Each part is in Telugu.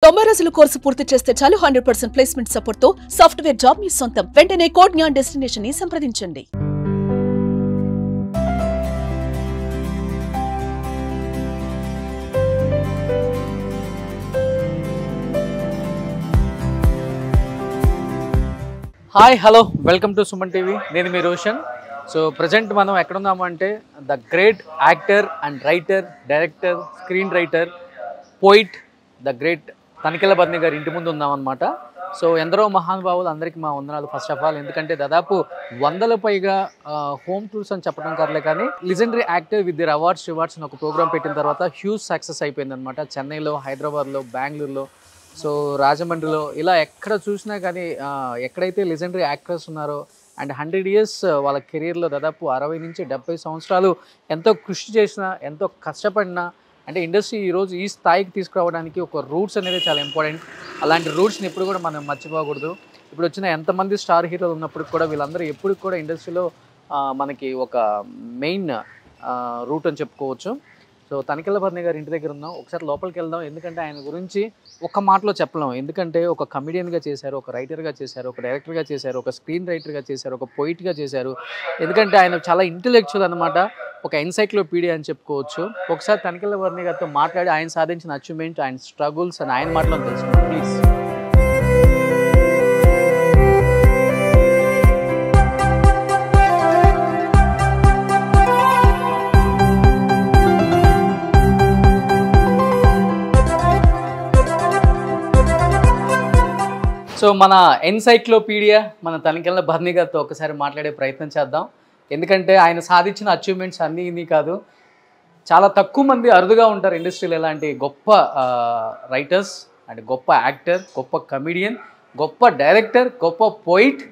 90 రోజుల కోర్సు పూర్తి చేస్తే చాలు 100% ప్లేస్మెంట్ సపోర్ట్ తో సాఫ్ట్వేర్ జాబ్ మీ సొంతం. వెంటనే కోడ్ జ్ఞాన్ డెస్టినేషన్ ని సంప్రదించండి. Hi hello welcome to Suman TV. నేను మీ రోషన్. సో ప్రజెంట్ మనం ఎక్కడున్నాము అంటే the great actor and writer, director, screen writer, poet the great Tanikella Bharani గారి ఇంటి ముందు ఉన్నామన్నమాట. సో ఎందరో మహానుభావులు, అందరికీ మా వందనాలు ఫస్ట్ ఆఫ్ ఆల్. ఎందుకంటే దాదాపు 100ల పైగా హోమ్ టూర్స్ అని చెప్పడం కాదులే కానీ లిజెండరీ యాక్టర్ విత్ దిర్ అవార్డ్స్ అని ఒక ప్రోగ్రామ్ పెట్టిన తర్వాత హ్యూజ్ సక్సెస్ అయిపోయింది అనమాట. చెన్నైలో, హైదరాబాద్లో, బెంగళూరులో, సో రాజమండ్రిలో, ఇలా ఎక్కడ చూసినా కానీ ఎక్కడైతే లెజెండరీ యాక్టర్స్ ఉన్నారో అండ్ 100 years వాళ్ళ కెరీర్లో దాదాపు 60 నుంచి 70 సంవత్సరాలు ఎంతో కృషి చేసినా, ఎంతో కష్టపడినా, అంటే ఇండస్ట్రీ ఈరోజు ఈ స్థాయికి తీసుకురావడానికి ఒక రూట్స్ అనేది చాలా ఇంపార్టెంట్. అలాంటి రూట్స్ని ఎప్పుడు కూడా మనం మర్చిపోకూడదు. ఇప్పుడు వచ్చిన ఎంతమంది స్టార్ హీరోలు ఉన్నప్పుడు కూడా వీళ్ళందరూ ఎప్పుడు కూడా ఇండస్ట్రీలో మనకి ఒక మెయిన్ రూట్ అని చెప్పుకోవచ్చు. సో తనికెళ్ళ బర్ని గారి ఇంటి దగ్గర ఉన్నాం. ఒకసారి లోపలికి వెళ్దాం. ఎందుకంటే ఆయన గురించి ఒక మాటలో చెప్పలేం. ఎందుకంటే ఒక కమెడియన్గా చేశారు, ఒక రైటర్గా చేశారు, ఒక డైరెక్టర్గా చేశారు, ఒక స్క్రీన్ రైటర్గా చేశారు, ఒక పోయిట్గా చేశారు. ఎందుకంటే ఆయన చాలా ఇంటెలెక్చువల్ అనమాట, ఒక ఎన్సైక్లోపీడియా అని చెప్పుకోవచ్చు. ఒకసారి తనికెళ్ళ బర్ని గారితో మాట్లాడి ఆయన సాధించిన అచీవ్మెంట్, ఆయన స్ట్రగుల్స్ అని ఆయన మాటలో తెలుసుకుంటాం ప్లీజ్. సో మన ఎన్సైక్లోపీడియా మన తనికెళ్ళ బర్ని గారితో ఒకసారి మాట్లాడే ప్రయత్నం చేద్దాం. ఎందుకంటే ఆయన సాధించిన అచీవ్మెంట్స్ అన్నీ ఇన్ని కాదు, చాలా తక్కువ మంది అరుదుగా ఉంటారు ఇండస్ట్రీలో ఇలాంటి గొప్ప రైటర్స్ అండ్ గొప్ప యాక్టర్, గొప్ప కమెడియన్, గొప్ప డైరెక్టర్, గొప్ప పోయిట్,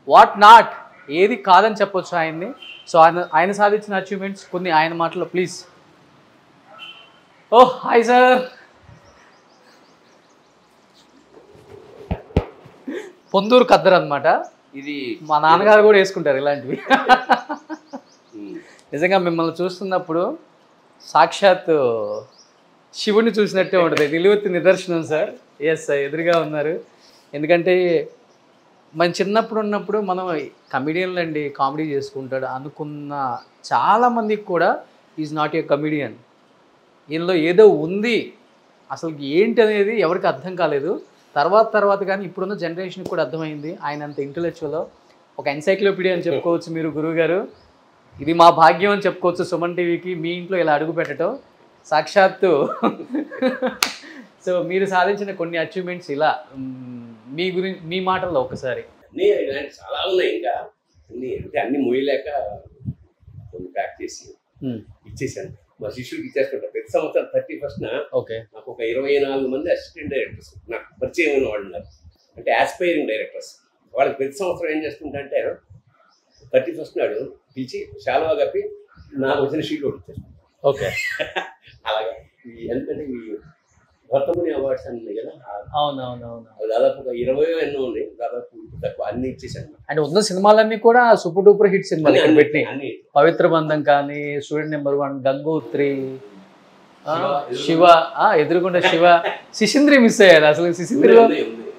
వాట్ నాట్, ఏది కాదని చెప్పొచ్చు ఆయన్ని. సో ఆయన సాధించిన అచీవ్మెంట్స్ కొన్ని ఆయన మాటల్లో ప్లీజ్. ఓ హాయ్ సార్. పొందూరు కద్దరు అనమాట ఇది. మా నాన్నగారు కూడా వేసుకుంటారు ఇలాంటివి. నిజంగా మిమ్మల్ని చూస్తున్నప్పుడు సాక్షాత్ శివుని చూసినట్టే ఉంటుంది. నిలువెత్తి నిదర్శనం సార్. ఎస్ సార్, ఎదురుగా ఉన్నారు. ఎందుకంటే మన చిన్నప్పుడు ఉన్నప్పుడు మనం కమెడియన్లు అండి, కామెడీ చేసుకుంటాడు అనుకున్న చాలామందికి కూడా ఈజ్ నాట్ ఏ కమెడియన్. ఈయనలో ఏదో ఉంది, అసలు ఏంటి అనేది ఎవరికి అర్థం కాలేదు. తర్వాత కానీ ఇప్పుడున్న జనరేషన్కి కూడా అర్థమైంది ఆయన అంత ఇంటెలెక్చువల్, ఒక ఎన్సైక్లోపీడియా అని చెప్పుకోవచ్చు మీరు గురువు గారు. ఇది మా భాగ్యం అని చెప్పుకోవచ్చు సుమన్ టీవీకి, మీ ఇంట్లో ఇలా అడుగు పెట్టడం సాక్షాత్తు. సో మీరు సాధించిన కొన్ని అచీవ్మెంట్స్ ఇలా మీ గురించి మీ మాటల్లో ఒకసారి. చాలా ఉన్నాయి, ఇంకా అన్ని మూయలేక కొన్ని ప్యాక్ చేసి ఇచ్చేసాను. మా శిష్యుడికి ఇచ్చేసుకుంటా ప్రతి సంవత్సరం 31st ఓకే. నాకు ఒక 24 మంది అసిస్టెంట్ డైరెక్టర్స్ నాకు పరిచయం అయిన వాళ్ళు ఉన్నారు, అంటే ఆస్పైరింగ్ డైరెక్టర్స్. వాళ్ళకి ప్రతి సంవత్సరం ఏం చేస్తుంటే 31st నాడు పిలిచి శాలువా కప్పి నాకు వచ్చిన షీట్ ఒకటి ఇచ్చేస్తాను. ఓకే. అలాగే ఎందుకంటే ఈ భర్తముని అవార్డ్స్ అని ఉన్నాయి కదా, అవునవునవును, దాదాపు ఒక 20 ఎన్నో ఉన్నాయి, దాదాపు తక్కువ అన్ని ఇచ్చేసాను. అంటే ఉన్న సినిమాలన్నీ కూడా సూపర్ డూపర్ హిట్ సినిమాలు ఇక్కడ పెట్టి, పవిత్ర బంధం కానీ, స్టూడెంట్ నెంబర్ 1, గంగోత్రి, శివ, ఎదురుకుండా శివ, శిశింద్రి మిస్ అయ్యారు. అసలు శిశింద్రిలో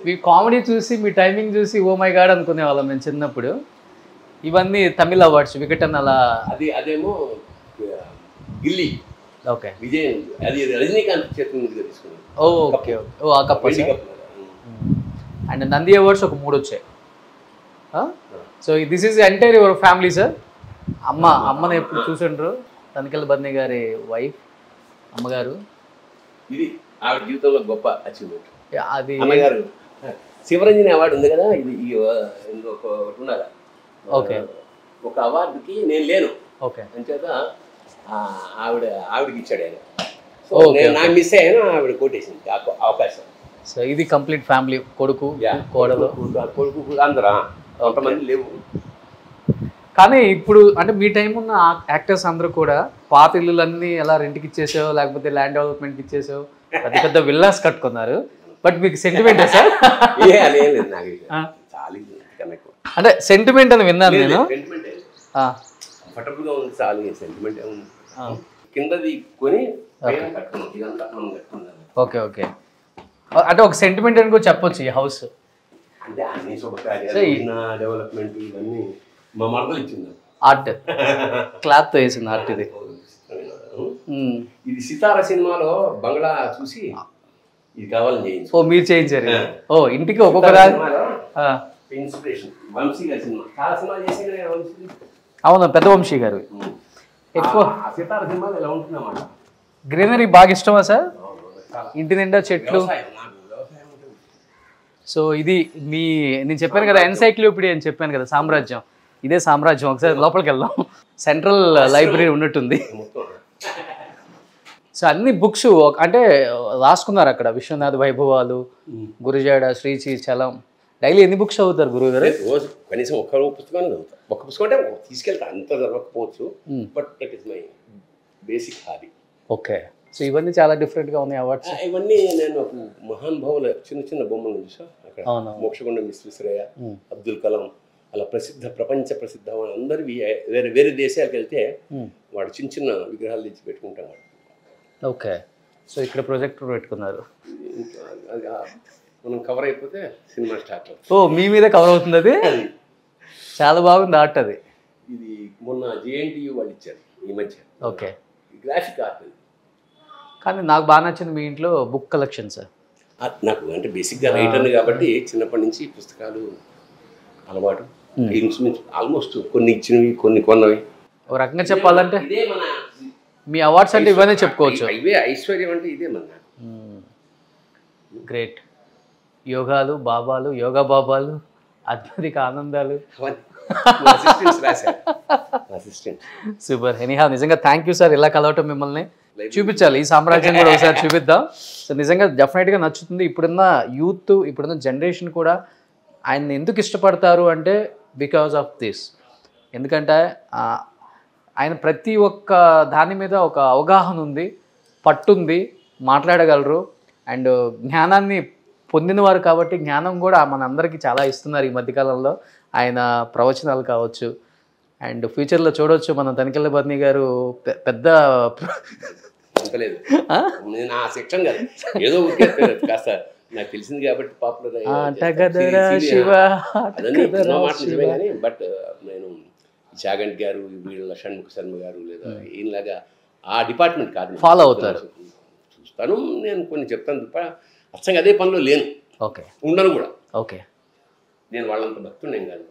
మీ కామెడీ చూసి, మీ టైమింగ్ చూసి ఓ మై గాడ్ అనుకునే వాళ్ళం మేము చిన్నప్పుడు. ఇవన్నీ తమిళ అవార్డ్స్, వికటన్ అలా. అదేమో గిల్లీ. ఓకే. విజయ్, అది రజనీకాంత్ చేతుల మీదుగా తీసుకున్నాను. ఓకే. ఓ ఆ కప్. అండ్ నంది అవార్డ్స్ ఒక 3 వచ్చాయి. So this is entire your family sir. అమ్మని ఎప్పుడు చూసిండ్రు? తనికెళ్ళ బర్ని గారి వైఫ్, అమ్మగారు. ఇది ఆవిడ జీవితంలో గొప్ప అచీవ్మెంట్. అది అమ్మగారు శివరంజని అవార్డు ఉంది కదా, ఇది ఒకటి ఉన్నదా. ఓకే. ఒక అవార్డుకి నేను లేను. ఓకే. అంచేత ఆవిడకి ఇచ్చాడు ఆయన. సో నాకు మిస్ అయ్యాను, ఆవిడ కొట్టేసింది అవకాశం. సో ఇది కంప్లీట్ ఫ్యామిలీ, కొడుకు, కోడలు, కొడుకు అందరూ కొంతమంది లేవు. కానీ ఇప్పుడు అంటే మీ టైం ఉన్న యాక్టర్స్ అందరూ కూడా పాత ఇల్లులన్నీ ఎలా రెంట్కి ఇచ్చేసావు, లేకపోతే ల్యాండ్ డెవలప్మెంట్కి ఇచ్చేసావు, పెద్ద పెద్ద విల్లాస్ కట్టుకున్నారు. బట్ మీకు సెంటిమెంటే సార్? అంటే సెంటిమెంట్ అని విన్నాను నేను. కంఫర్టబుల్గా ఉంది, చాలు. సెంటిమెంట్ ఉంది. కిందది కొని ఓకే ఓకే. అంటే ఒక సెంటిమెంట్ అని కూడా చెప్పొచ్చు ఈ హౌస్. అంటే అన్ని శుభకార్యాలు డెవలప్మెంట్ ఇవన్నీ మా మరదలు ఇచ్చింది. ఆర్ట్ క్లాత్తో వేసింది ఆర్ట్ ఇది. ఇది సితార సినిమాలో బంగ్లా చూసి ఇది కావాలని చేయించు. ఓ మీరు చేయించారు. ఓ ఇంటికి ఒక్కొక్క ఇన్స్పిరేషన్. వంశీ గారి సినిమా చాలా సినిమా చేసి వంశీ. అవును, పెద్ద వంశీ గారు. ఎక్కువ సితార సినిమాలు ఎలా ఉంటుందన్నమాట. గ్రీనరీ బాగా ఇష్టమా సార్? ఇంటి నిండా చెట్లు. సో ఇది నేను చెప్పాను కదా ఎన్సైక్లోపీడియా అని చెప్పాను కదా, సామ్రాజ్యం. ఇదే సామ్రాజ్యం. ఒకసారి లోపలికి వెళ్దాం. సెంట్రల్ లైబ్రరీ ఉన్నట్టుంది. సో అన్ని బుక్స్ అంటే రాసుకున్నారు అక్కడ. విశ్వనాథ వైభవాలు, గురుజాడ, శ్రీచి, చలం. డైలీ ఎన్ని బుక్స్ చదువుతారు గురువు గారు? రోజు కనీసం ఒక్క పుస్తకాన్ని చదువుతారు. ఒక పుస్తకం అంటే తీసుకెళ్తా, అంత చదవకపోవచ్చు, but that is my basic hobby. Okay. So ఇవన్నీ చాలా డిఫరెంట్గా ఉన్నాయి అవార్డ్స్. ఇవన్నీ నేను మహానుభావుల చిన్న చిన్న బొమ్మలు చూసా అక్కడ. మోక్షగుండం విశ్వేశ్వరయ్య, అబ్దుల్ కలాం, అలా ప్రపంచ ప్రసిద్ధ అందరివి వేరే వేరే దేశాలకు వెళ్తే వాడు చిన్న చిన్న విగ్రహాలు తెచ్చి పెట్టుకుంటాం. ఓకే. సో ఇక్కడ ప్రొజెక్టర్ పెట్టుకున్నారు. మనం కవర్ అయిపోతే సినిమా స్టార్ట్ అవుతుంది. ఓ మీ మీద కవర్ అవుతుంది అది. చాలా బాగుంది ఆర్ట్ అది. ఇది మొన్న JNTU వాళ్ళు ఇచ్చారు ఈ మధ్య. ఓకే. Graphic art. కానీ నాకు బాగా నచ్చింది మీ ఇంట్లో బుక్ కలెక్షన్ సార్. నాకు అంటే బేసిక్గా రైటర్ని కాబట్టి చిన్నప్పటి నుంచి పుస్తకాలు అలవాటు. ఆల్మోస్ట్ కొన్ని ఇచ్చినవి, కొన్ని కొన్నవి. ఒక రకంగా చెప్పాలంటే ఇదే మన మీ అవార్డ్స్ అంటే ఇవన్నీ చెప్పుకోవచ్చు. ఇవే ఐశ్వర్యం అంటే ఇదే మన. గ్రేట్. యోగాలు, బాబాలు, యోగా బాబాలు, అద్భుతిక ఆనందాలు. సూపర్. ఎనీహౌ నిజంగా థ్యాంక్ యూ సార్. ఇలా కలవటం మిమ్మల్ని చూపించాలి. ఈ సామ్రాజ్యం కూడా ఒకసారి చూపిద్దాం. సో నిజంగా డెఫినెట్గా నచ్చుతుంది. ఇప్పుడున్న యూత్, ఇప్పుడున్న జనరేషన్ కూడా ఆయన్ని ఎందుకు ఇష్టపడతారు అంటే బికాజ్ ఆఫ్ దిస్. ఎందుకంటే ఆయన ప్రతి ఒక్క దాని మీద ఒక అవగాహన ఉంది, పట్టుంది, మాట్లాడగలరు. అండ్ జ్ఞానాన్ని పొందినవారు కాబట్టి జ్ఞానం కూడా మనందరికీ చాలా ఇస్తున్నారు ఈ మధ్యకాలంలో. ఆయన ప్రవచనాలు కావచ్చు. అండ్ ఫ్యూచర్లో చూడవచ్చు మనం తనికెళ్ళ బర్నీ గారు పెద్ద లేదు నా సెక్షన్ కాదు, ఏదో కాస్త నాకు తెలిసింది కాబట్టి పాపులర్ కానీ. బట్ నేను చాగంటి గారు, వీళ్ళ షణ్ముఖ శర్మ గారు లేదా ఈయనలాగా ఆ డిపార్ట్మెంట్ కాదు, ఫాలో అవుతారు. చూస్తాను నేను, కొన్ని చెప్తాను తప్ప అచ్చంగా అదే పనిలో లేను. ఓకే. ఉండను కూడా. ఓకే. నేను వాళ్ళంత భక్తుండేం కాదు.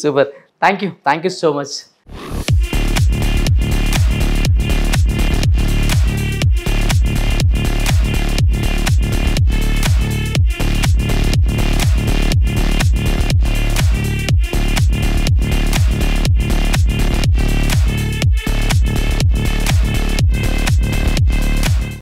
Super. Thank you so much.